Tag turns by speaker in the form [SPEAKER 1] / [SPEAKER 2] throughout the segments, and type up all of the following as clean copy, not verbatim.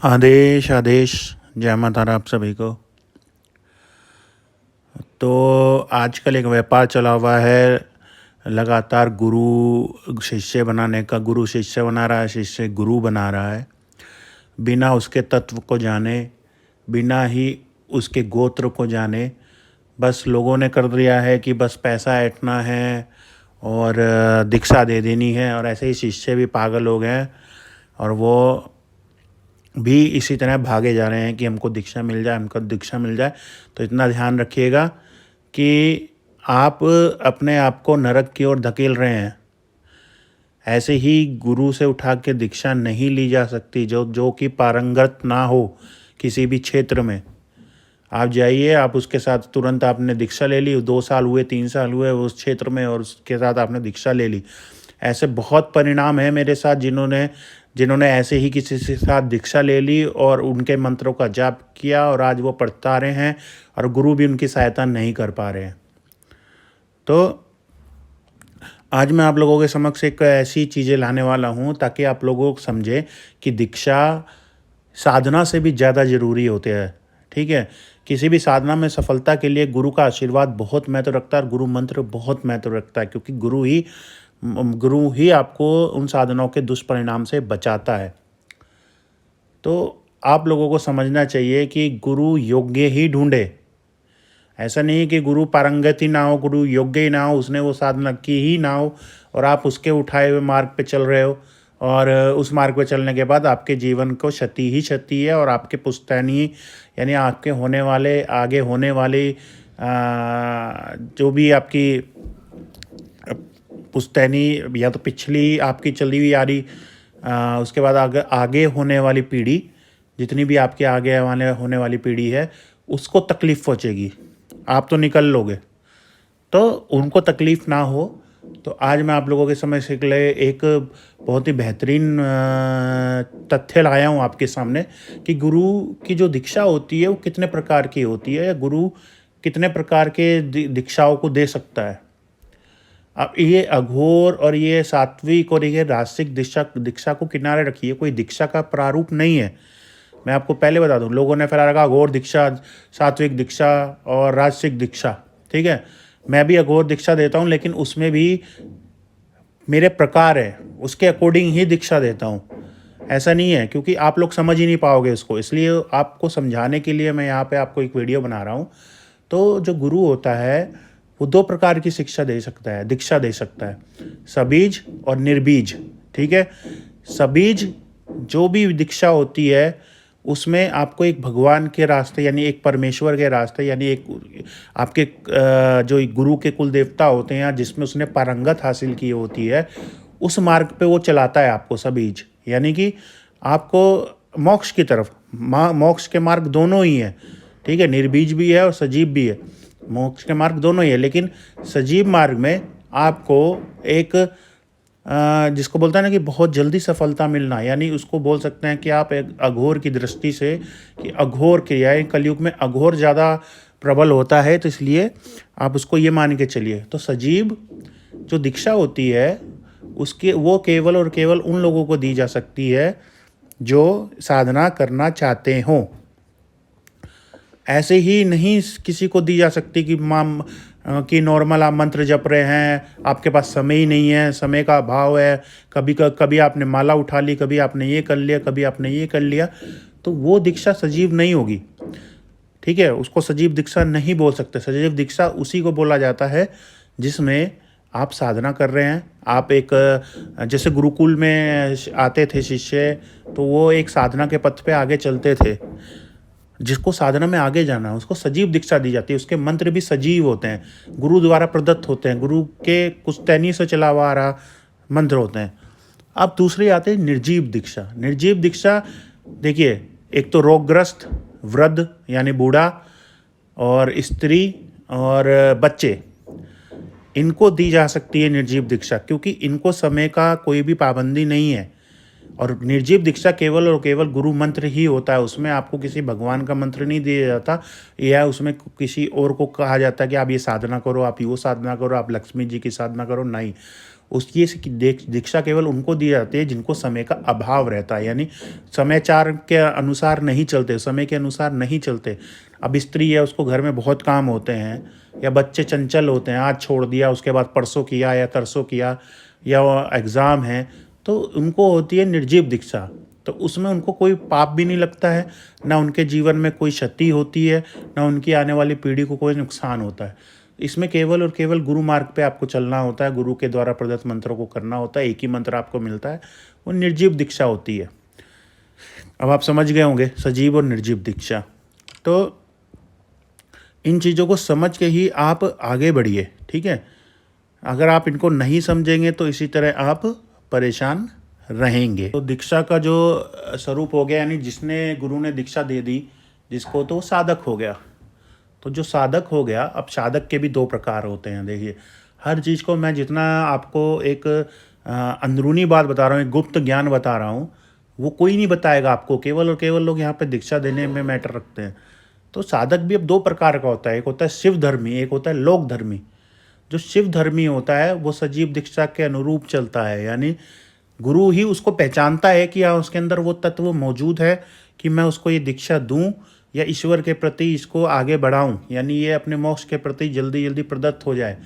[SPEAKER 1] आदेश आदेश। जय माता दी आप सभी को। तो आजकल एक व्यापार चला हुआ है, लगातार गुरु शिष्य बनाने का। गुरु शिष्य बना रहा है, शिष्य गुरु बना रहा है, बिना उसके तत्व को जाने, बिना ही उसके गोत्र को जाने। बस लोगों ने कर दिया है कि बस पैसा ऐंठना है और दीक्षा दे देनी है, और ऐसे ही शिष्य भी पागल हो गए हैं और वो भी इसी तरह भागे जा रहे हैं कि हमको दीक्षा मिल जाए, हमको दीक्षा मिल जाए। तो इतना ध्यान रखिएगा कि आप अपने आप को नरक की ओर धकेल रहे हैं। ऐसे ही गुरु से उठा के दीक्षा नहीं ली जा सकती जो कि पारंगत ना हो किसी भी क्षेत्र में। आप जाइए, आप उसके साथ तुरंत आपने दीक्षा ले ली, 2 साल हुए 3 साल हुए उस क्षेत्र में और उसके साथ आपने दीक्षा ले ली। ऐसे बहुत परिणाम है मेरे साथ, जिन्होंने ऐसे ही किसी के साथ दीक्षा ले ली और उनके मंत्रों का जाप किया और आज वो पढ़ता रहे हैं और गुरु भी उनकी सहायता नहीं कर पा रहे हैं। तो आज मैं आप लोगों के समक्ष एक ऐसी चीज़ें लाने वाला हूँ ताकि आप लोगों को समझे कि दीक्षा साधना से भी ज़्यादा ज़रूरी होते हैं। ठीक है, किसी भी साधना में सफलता के लिए गुरु का आशीर्वाद बहुत महत्व रखता है और गुरु मंत्र बहुत महत्व रखता है, क्योंकि गुरु ही आपको उन साधनाओं के दुष्परिणाम से बचाता है। तो आप लोगों को समझना चाहिए कि गुरु योग्य ही ढूंढे। ऐसा नहीं कि गुरु पारंगत ही ना हो, गुरु योग्य ही ना हो, उसने वो साधना की ही ना हो और आप उसके उठाए हुए मार्ग पे चल रहे हो, और उस मार्ग पे चलने के बाद आपके जीवन को क्षति ही क्षति है। और आपके पुश्तैनी यानी आपके होने वाले आगे होने वाले जो भी आपकी पुश्तैनी या तो पिछली आपकी चली हुई आ रही, उसके बाद आगे होने वाली पीढ़ी, जितनी भी आपके आगे होने वाली पीढ़ी है, उसको तकलीफ़ पहुँचेगी। आप तो निकल लोगे, तो उनको तकलीफ़ ना हो। तो आज मैं आप लोगों के समझ के लिए एक बहुत ही बेहतरीन तथ्य लाया हूँ आपके सामने कि गुरु की जो दीक्षा होती है वो कितने प्रकार की होती है, या गुरु कितने प्रकार के दीक्षाओं को दे सकता है। अब ये अघोर और ये सात्विक और ये राजसिक दीक्षा को किनारे रखिए, कोई दीक्षा का प्रारूप नहीं है। मैं आपको पहले बता दूं, लोगों ने फिर रखा अघोर दीक्षा, सात्विक दीक्षा और राजसिक दीक्षा। ठीक है, मैं भी अघोर दीक्षा देता हूं, लेकिन उसमें भी मेरे प्रकार है, उसके अकॉर्डिंग ही दीक्षा देता हूं। ऐसा नहीं है, क्योंकि आप लोग समझ ही नहीं पाओगे इसको, इसलिए आपको समझाने के लिए मैं यहाँ पे आपको एक वीडियो बना रहा हूँ। तो जो गुरु होता है वो 2 प्रकार की शिक्षा दे सकता है, दीक्षा दे सकता है, सबीज और निर्बीज। ठीक है, सबीज जो भी दीक्षा होती है उसमें आपको एक भगवान के रास्ते यानी एक परमेश्वर के रास्ते यानी एक आपके जो गुरु के कुल देवता होते हैं जिसमें उसने पारंगत हासिल की होती है, उस मार्ग पे वो चलाता है आपको सबीज, यानी कि आपको मोक्ष की तरफ। मोक्ष के मार्ग दोनों ही है। ठीक है, निर्बीज भी है और सजीव भी है, मोक्ष के मार्ग दोनों ही है। लेकिन सजीव मार्ग में आपको एक जिसको बोलता है ना कि बहुत जल्दी सफलता मिलना, यानी उसको बोल सकते हैं कि आप एक अघोर की दृष्टि से, कि अघोर क्रिया कलयुग में अघोर ज़्यादा प्रबल होता है, तो इसलिए आप उसको ये मान के चलिए। तो सजीव जो दीक्षा होती है उसके वो केवल और केवल उन लोगों को दी जा सकती है जो साधना करना चाहते हों। ऐसे ही नहीं किसी को दी जा सकती कि नॉर्मल आप मंत्र जप रहे हैं, आपके पास समय ही नहीं है, समय का अभाव है, कभी आपने माला उठा ली, कभी आपने ये कर लिया, कभी आपने ये कर लिया, तो वो दीक्षा सजीव नहीं होगी। ठीक है, उसको सजीव दीक्षा नहीं बोल सकते। सजीव दीक्षा उसी को बोला जाता है जिसमें आप साधना कर रहे हैं। आप एक जैसे गुरुकुल में आते थे शिष्य, तो वो एक साधना के पथ पे आगे चलते थे। जिसको साधना में आगे जाना है उसको सजीव दीक्षा दी जाती है। उसके मंत्र भी सजीव होते हैं, गुरु द्वारा प्रदत्त होते हैं, गुरु के पुश्तैनी से चला हुआ रहा मंत्र होते हैं। अब दूसरी आते हैं निर्जीव दीक्षा। निर्जीव दीक्षा देखिए, एक तो रोगग्रस्त, वृद्ध यानी बूढ़ा, और स्त्री और बच्चे, इनको दी जा सकती है निर्जीव दीक्षा, क्योंकि इनको समय का कोई भी पाबंदी नहीं है। और निर्जीव दीक्षा केवल और केवल गुरु मंत्र ही होता है, उसमें आपको किसी भगवान का मंत्र नहीं दिया जाता, या उसमें किसी और को कहा जाता है कि आप ये साधना करो, आप वो साधना करो, आप लक्ष्मी जी की साधना करो, नहीं। उसकी दीक्षा केवल उनको दी जाती है जिनको समय का अभाव रहता है, यानी समयाचार के अनुसार नहीं चलते, समय के अनुसार नहीं चलते। अब स्त्री है, उसको घर में बहुत काम होते हैं, या बच्चे चंचल होते हैं, आज छोड़ दिया उसके बाद परसों किया या तरसों किया, या एग्ज़ाम है, तो उनको होती है निर्जीव दीक्षा। तो उसमें उनको कोई पाप भी नहीं लगता है, ना उनके जीवन में कोई क्षति होती है, ना उनकी आने वाली पीढ़ी को कोई नुकसान होता है। इसमें केवल और केवल गुरु मार्ग पे आपको चलना होता है, गुरु के द्वारा प्रदत्त मंत्रों को करना होता है, एक ही मंत्र आपको मिलता है, वो निर्जीव दीक्षा होती है। अब आप समझ गए होंगे सजीव और निर्जीव दीक्षा। तो इन चीज़ों को समझ के ही आप आगे बढ़िए, ठीक है। अगर आप इनको नहीं समझेंगे तो इसी तरह आप परेशान रहेंगे। तो दीक्षा का जो स्वरूप हो गया, यानी जिसने गुरु ने दीक्षा दे दी जिसको, तो साधक हो गया। तो जो साधक हो गया, अब साधक के भी दो प्रकार होते हैं। देखिए, हर चीज़ को मैं जितना आपको एक अंदरूनी बात बता रहा हूँ, एक गुप्त ज्ञान बता रहा हूँ, वो कोई नहीं बताएगा आपको, केवल और केवल लोग यहाँ पे दीक्षा देने में मैटर रखते हैं। तो साधक भी अब दो प्रकार का होता है, एक होता है शिव धर्मी, एक होता है लोक धर्मी। जो शिव धर्मी होता है वो सजीव दीक्षा के अनुरूप चलता है, यानी गुरु ही उसको पहचानता है कि हाँ उसके अंदर वो तत्व मौजूद है कि मैं उसको ये दीक्षा दूं या ईश्वर के प्रति इसको आगे बढ़ाऊं, यानी ये अपने मोक्ष के प्रति जल्दी जल्दी प्रदत्त हो जाए।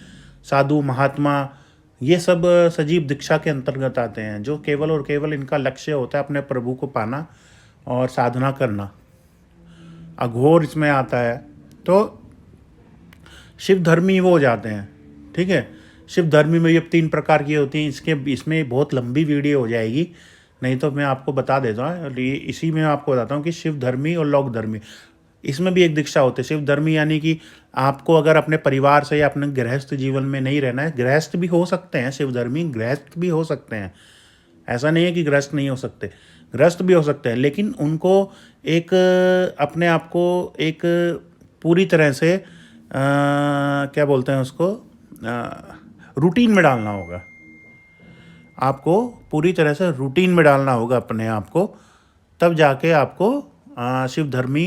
[SPEAKER 1] साधु महात्मा ये सब सजीव दीक्षा के अंतर्गत आते हैं, जो केवल और केवल इनका लक्ष्य होता है अपने प्रभु को पाना और साधना करना। अघोर इसमें आता है। तो शिव धर्मी वो हो जाते हैं, ठीक है। शिव धर्मी में भी अब 3 प्रकार की होती हैं। इसमें बहुत लंबी वीडियो हो जाएगी, नहीं तो मैं आपको बता देता हूँ। इसी में आपको बताता हूँ कि शिव धर्मी और लोक धर्मी, इसमें भी एक दीक्षा होती है। शिव धर्मी यानी कि आपको अगर अपने परिवार से या अपने गृहस्थ जीवन में नहीं रहना है, गृहस्थ भी हो सकते हैं, शिव धर्मी गृहस्थ भी हो सकते हैं, ऐसा नहीं है कि गृहस्थ नहीं हो सकते, गृहस्थ भी हो सकते हैं, लेकिन उनको एक अपने आप को एक पूरी तरह से क्या बोलते हैं उसको, रूटीन में डालना होगा। आपको पूरी तरह से रूटीन में डालना होगा अपने आप को, तब जाके आपको शिव धर्मी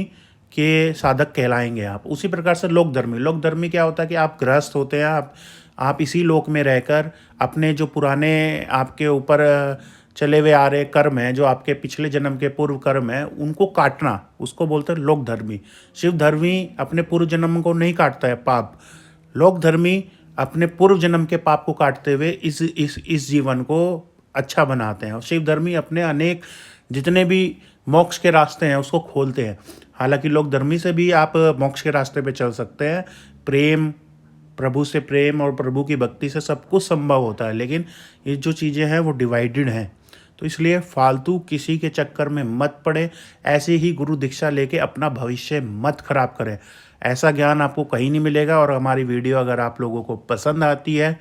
[SPEAKER 1] के साधक कहलाएंगे आप। उसी प्रकार से लोक धर्मी क्या होता है कि आप गृहस्थ होते हैं, आप इसी लोक में रहकर अपने जो पुराने आपके ऊपर चले हुए आ रहे कर्म हैं, जो आपके पिछले जन्म के पूर्व कर्म हैं, उनको काटना, उसको बोलते हैं लोक धर्मी। शिव धर्मी अपने पूर्व जन्म को नहीं काटता है पाप, लोक धर्मी अपने पूर्व जन्म के पाप को काटते हुए इस जीवन को अच्छा बनाते हैं। और शिव धर्मी अपने अनेक जितने भी मोक्ष के रास्ते हैं उसको खोलते हैं। हालांकि लोक धर्मी से भी आप मोक्ष के रास्ते पे चल सकते हैं, प्रेम, प्रभु से प्रेम और प्रभु की भक्ति से सब कुछ संभव होता है, लेकिन ये जो चीज़ें हैं वो डिवाइडेड हैं। तो इसलिए फालतू किसी के चक्कर में मत पड़े, ऐसे ही गुरु दीक्षा लेके अपना भविष्य मत खराब करें। ऐसा ज्ञान आपको कहीं नहीं मिलेगा। और हमारी वीडियो अगर आप लोगों को पसंद आती है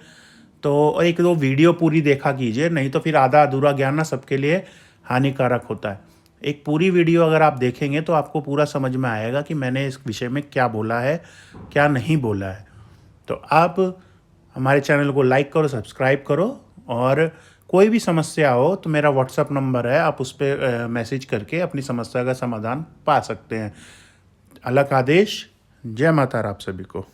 [SPEAKER 1] तो 1-2 वीडियो पूरी देखा कीजिए, नहीं तो फिर आधा अधूरा ज्ञान ना सबके लिए हानिकारक होता है। एक पूरी वीडियो अगर आप देखेंगे तो आपको पूरा समझ में आएगा कि मैंने इस विषय में क्या बोला है, क्या नहीं बोला है। तो आप हमारे चैनल को लाइक करो, सब्सक्राइब करो, और कोई भी समस्या हो तो मेरा व्हाट्सएप नंबर है, आप उस पर मैसेज करके अपनी समस्या का समाधान पा सकते हैं। अलग आदेश। जय माता आप सभी को।